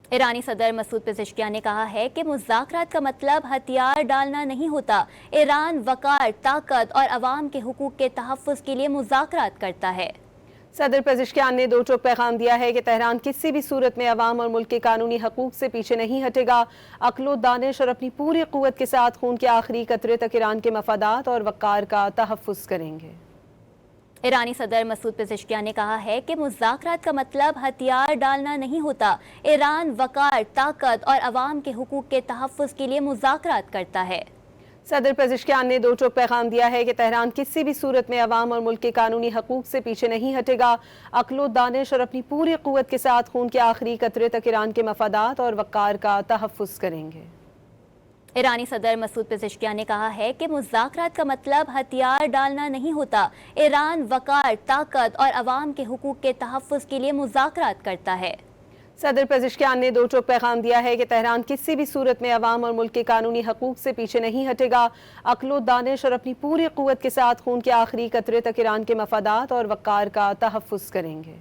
ایرانی صدر Masoud Pezeshkian نے کہا ہے کہ مذاکرات کا مطلب ہتھیار ڈالنا نہیں ہوتا۔ ایران وقار، طاقت اور عوام کے حقوق کے تحفظ کے لیے مذاکرات کرتا ہے۔ صدر پزشکیان نے دو ٹوک پیغام دیا ہے کہ تہران کسی بھی صورت میں عوام اور ملک کے قانونی حقوق سے پیچھے نہیں ہٹے گا، عقل و دانش اور اپنی پوری قوت کے ساتھ خون کے آخری قطرے تک ایران کے مفادات اور وقار کا تحفظ کریں گے۔ ایرانی صدر مسعود پزشکیان نے کہا ہے کہ مذاکرات کا مطلب ہتھیار ڈالنا نہیں ہوتا۔ ایران وقار، طاقت اور عوام کے حقوق کے تحفظ کے لیے مذاکرات کرتا ہے۔ صدر پزشکیان نے دو ٹوک پیغام دیا ہے کہ تہران کسی بھی صورت میں عوام اور ملک کے قانونی حقوق سے پیچھے نہیں ہٹے گا، عقل و دانش اور اپنی پوری قوت کے ساتھ خون کے آخری قطرے تک ایران کے مفادات اور وقار کا تحفظ کریں گے۔ ایرانی صدر مسعود پزشکیان نے کہا ہے کہ مذاکرات کا مطلب ہتھیار ڈالنا نہیں ہوتا۔ ایران وقار، طاقت اور عوام کے حقوق کے تحفظ کے لیے مذاکرات کرتا ہے۔ صدر پزشکیان نے دو ٹوک پیغام دیا ہے کہ تہران کسی بھی صورت میں عوام اور ملک کے قانونی حقوق سے پیچھے نہیں ہٹے گا، عقل و دانش اور اپنی پوری قوت کے ساتھ خون کے آخری قطرے تک ایران کے مفادات اور وقار کا تحفظ کریں گے۔